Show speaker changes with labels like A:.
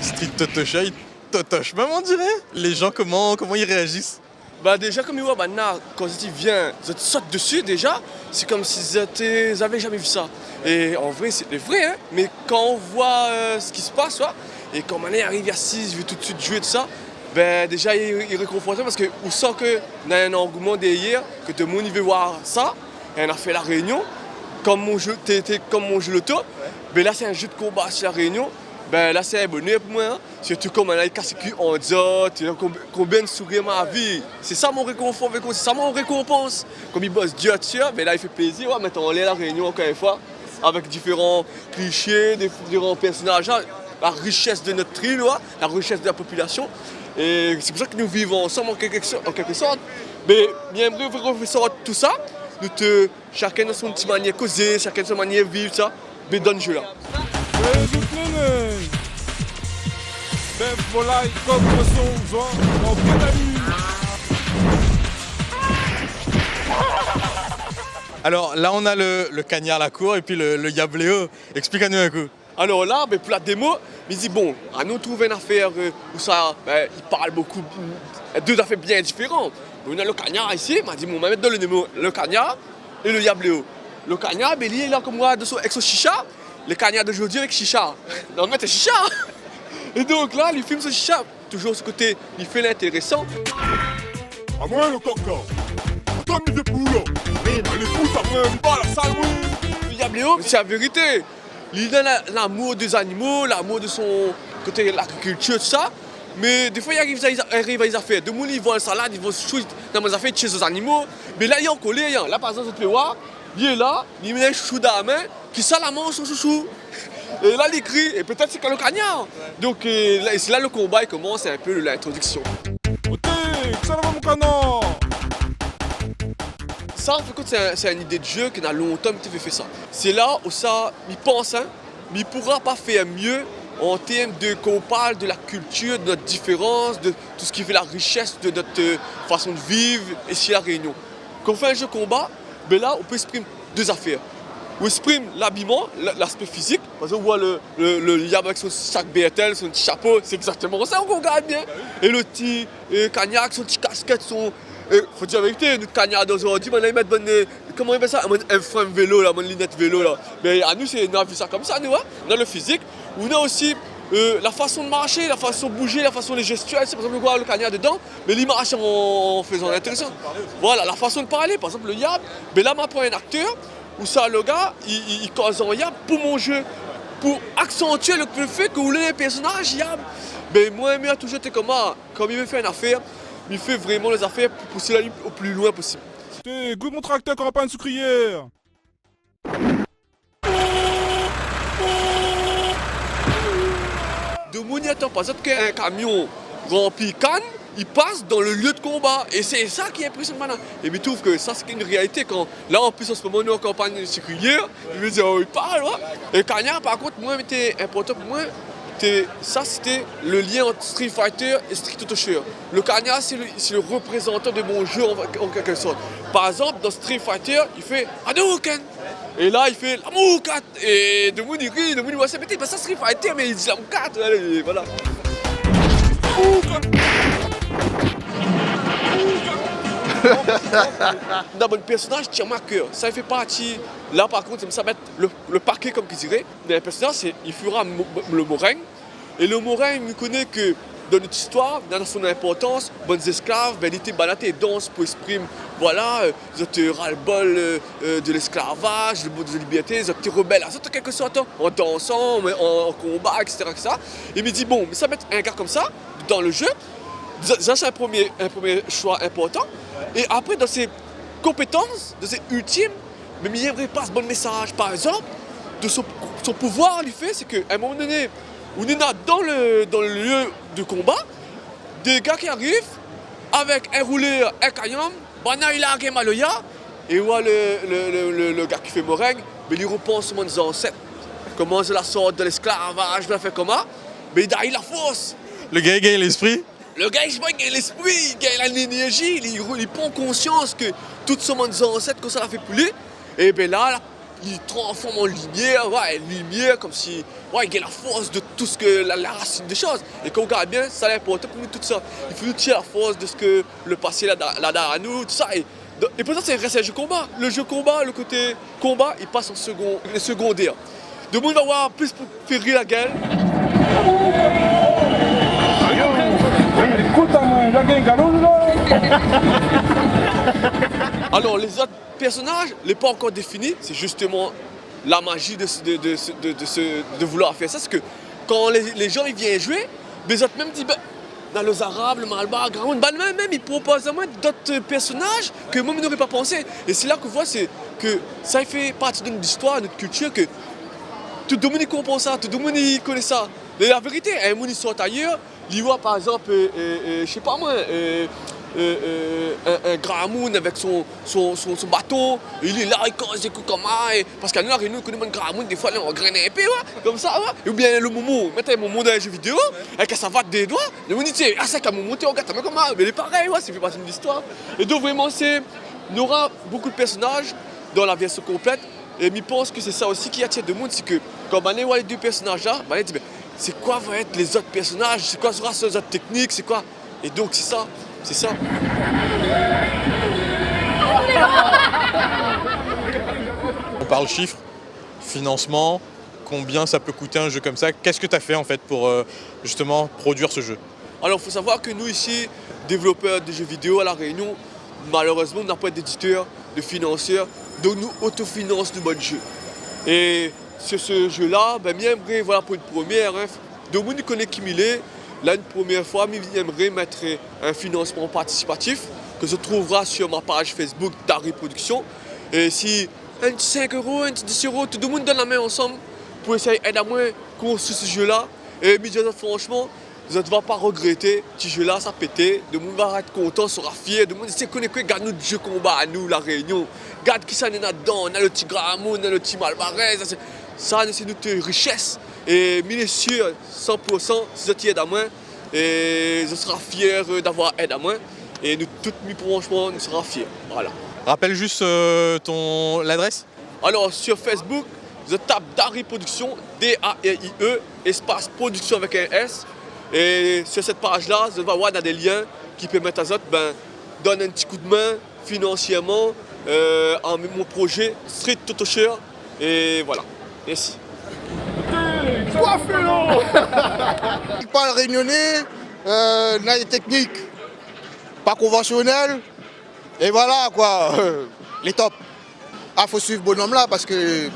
A: Street Totosha, il totoche même on dirait. Les gens comment ils réagissent?
B: Bah déjà comme ils voient maintenant, quand ils viennent, ils sautent dessus déjà, c'est comme s'ils n'avaient jamais vu ça. Et en vrai c'est vrai, hein, mais quand on voit ce qui se passe, ouais, et quand Mané arrive ici, il veut tout de suite jouer de ça, ben déjà il est réconforté parce qu'on sent qu'il y a un engouement derrière, que tout le monde veut voir ça, et on a fait la réunion, comme mon jeu l'auto, ben là c'est un jeu de combat sur la réunion. Ben là c'est un bonheur pour moi, hein. Surtout comme on a cassé le cul en disant combien de sourires ma vie. C'est ça mon réconfort, c'est ça mon récompense. Comme il bosse Dieu dessus, ben là il fait plaisir, ouais, maintenant on est à la réunion encore une fois, avec différents clichés, différents personnages, la richesse de notre île, ouais, la richesse de la population. Et c'est pour ça que nous vivons ensemble en quelque sorte. Mais j'aimerais ressortir tout ça, chacun de son petite manière causer, chacun de son manière vivre ça, mais dans le jeu là.
A: Alors là on a le cagnard la cour et puis le Yabléo. Explique-nous un coup.
B: Alors là, ben, pour la démo, il dit bon, à nous trouver une affaire où ça, ben, il parle beaucoup, deux affaires bien différentes. On a le cagnard ici, il m'a dit bon, on va mettre dans le démo le cagnard et le Yabléo. Le cagnard, ben, il est là comme moi avec son chicha, le cagnard d'aujourd'hui avec chicha. On va mettre chicha. Et donc là, il filme ce chicha, toujours ce côté, il fait l'intéressant.
C: À moi le coca, attends mes époules, les pouces à moi, pas la salle.
B: Le Yabléo, c'est la vérité. Il donne l'amour des animaux, l'amour de son côté l'agriculture, tout ça. Mais des fois, il arrive à les affaires. De monde, ils vont en salade, ils vont se dans les affaires chez les animaux. Mais là, il y a encore les rien. Là, par exemple, vous pouvez voir, il est là, il met un chouchou dans la main, qui sent la main son chouchou. Et là, il crie, et peut-être c'est quand le cagnard. Donc, c'est là le combat, il commence, c'est un peu l'introduction.
C: Ça va mon canard.
B: Ça, en fait, c'est une idée de jeu qu'on a longtemps fait ça. C'est là où ça, il pense, hein, mais il ne pourra pas faire mieux en termes de qu'on parle de la culture, de notre différence, de tout ce qui fait la richesse de notre façon de vivre ici à La Réunion. Quand on fait un jeu de combat, ben là, on peut exprimer deux affaires. On exprime l'habillement, l'aspect physique. Par exemple, on voit le yab avec son sac BRTL, son petit chapeau, c'est exactement ça qu'on regarde bien. Et le petit cagnard avec son petit casquette, faut dire la vérité, notre cagnard d'aujourd'hui, maintenant ils mettent comment ils mettent ça? Un frein vélo, là, une lunette vélo là. Mais à nous, on a vu ça comme ça, nous, hein? On a le physique, on a aussi la façon de marcher, la façon de bouger, la façon de gestuelle. C'est par exemple, on voit le cagnard dedans, mais il marche en faisant l'intéressant. Voilà, la façon de parler, par exemple, le yab, mais là, prend un acteur, où ça, le gars, il cause en yab pour mon jeu, pour accentuer le fait que vous voulez un personnage yab. Mais moi, il a toujours été comme il me fait une affaire, il fait vraiment les affaires pour pousser la ligne au plus loin possible.
C: Goûte mon tracteur qu'on va pas une sucrière.
B: De mon attend pas ça qu'un camion rempli de cannes, il passe dans le lieu de combat. Et c'est ça qui est impressionnant maintenant. Et il trouve que ça, c'est une réalité. Quand, là, en plus, en ce moment, nous, en campagne sucrière, il me dit, oh, il parle, ouais. Et Cagnard, par contre, moi, c'était important pour moi. Ça, c'était le lien entre Street Fighter et Street Totosha. Le Cagnard, c'est le représentant de mon jeu en quelque sorte. Par exemple, dans Street Fighter, il fait Hadouken. Et là, il fait la Moukat. Et de monde, il rit, de monde, il voit ça. Mais c'est ça Street Fighter, mais il dit la Moukat. Et voilà. Dans mon personnage, tient ma cœur. Ça fait partie. Là, par contre, ça va être le parquet, comme qu'il dirait. Mais le personnage, il fera le Morin. Et le Morin, il me connaît que dans notre histoire, dans son importance, bonnes esclaves, ben, il était baladé, danse pour exprimer, voilà, ils étaient ras-le-bol de l'esclavage, de la liberté, ils étaient rebelles, en quelque sorte, en dansant, en combat, etc., etc. Et il me dit, bon, mais ça va être un gars comme ça, dans le jeu. Ça, c'est un premier choix important. Et après, dans ses compétences, dans ses ultimes, mais il n'aimerait pas ce bon message. Par exemple, de son pouvoir, il fait, c'est qu'à un moment donné, on est là dans le lieu de combat, des gars qui arrivent avec un rouleur, un caillon, il a un maloya, et on voit le gars qui fait Moring, mais il repense aux ancêtres. Comment c'est la sorte de l'esclavage, il a fait comment, mais il a la force.
A: Le gars, il gagne l'esprit.
B: Le gars, il gagne l'esprit, il gagne l'énergie, il prend conscience que tout son ancêtre, que ça l'a fait pouler. Et bien là, il transforme en lumière, ouais, lumière comme si, ouais, il y a la force de tout ce que, la racine des choses. Et quand on regarde bien, ça est important pour nous tout ça. Il faut nous tirer la force de ce que le passé là derrière nous, tout ça. Et pour ça, c'est reste un jeu combat. Le jeu combat, le côté combat, il passe en secondaire. Le monde va voir plus pour faire rire la gueule. Alors les autres personnages, n'est pas encore définis, c'est justement la magie de vouloir faire ça. C'est que quand les gens ils viennent jouer, les autres même disent dans les Arabes, le Malbar, Gramoun, même ils proposent à moi d'autres personnages que moi je n'aurais pas pensé. Et c'est là qu'on voit que ça fait partie de notre histoire, de notre culture, que tout le monde comprend ça, tout le monde connaît ça. Mais la vérité, un monde sort ailleurs, il voit par exemple, je sais pas moi, un Gramoun avec son bâton, il est là, il casse des coups comme ça, parce qu'à nous, nous connaissons un Gramoun, des fois, on graine un peu, comme ça, ouais. Ou bien le Momo, mettez un Momo dans les jeux vidéo, avec sa vatte des doigts, le monde dit, ah, c'est qu'à Momo, t'es regarde, comme ça, mais il est pareil, ouais, c'est fait partie de l'histoire. Et donc, vraiment, il y aura beaucoup de personnages dans la version complète, et je pense que c'est ça aussi qui attire le monde, c'est que quand on voit les deux personnages là, on dit, c'est quoi vont être les autres personnages, c'est quoi sera les autres techniques, c'est quoi. Et donc, c'est ça. C'est ça.
A: On parle chiffres, financement, combien ça peut coûter un jeu comme ça. Qu'est-ce que tu as fait en fait pour justement produire ce jeu?
B: Alors il faut savoir que nous ici, développeurs de jeux vidéo à La Réunion, malheureusement on n'a pas d'éditeurs, de financeurs, donc nous autofinançons nos jeux. Et sur ce jeu-là, j'aimerais, voilà pour une première, donc nous connaissons qui il est. Là, une première fois, j'aimerais mettre un financement participatif que se trouvera sur ma page Facebook d'Harry Production. Et si un petit 5 euros, un petit 10 euros, tout le monde donne la main ensemble pour essayer d'aider à moi sur ce jeu-là. Et franchement, vous ne va pas regretter. Ce jeu-là, ça pété. Tout le monde va être content, sera fier. Tout le monde sait qu'on est quoi, regarde notre jeu combat à nous, La Réunion. Regarde qui ça en a dedans. On a le petit Gramoun, on a le petit Malbarès. Ça, c'est notre richesse. Et je suis sûr, 100%, si vous aidez à moi, et je serai fier d'avoir aidé à moi. Et nous, toutes, franchement, nous serons fiers. Voilà.
A: Rappelle juste l'adresse.
B: Alors, sur Facebook, je tape D'Harry Production, D-A-R-I-E, espace production avec un S. Et sur cette page-là, je vais voir des liens qui permettent à autres donner un petit coup de main financièrement en mon projet Street Totocher. Et voilà. Merci.
D: Je parle réunionnais, on a des techniques pas conventionnelles, et voilà quoi, les tops. Ah, faut suivre bonhomme là parce que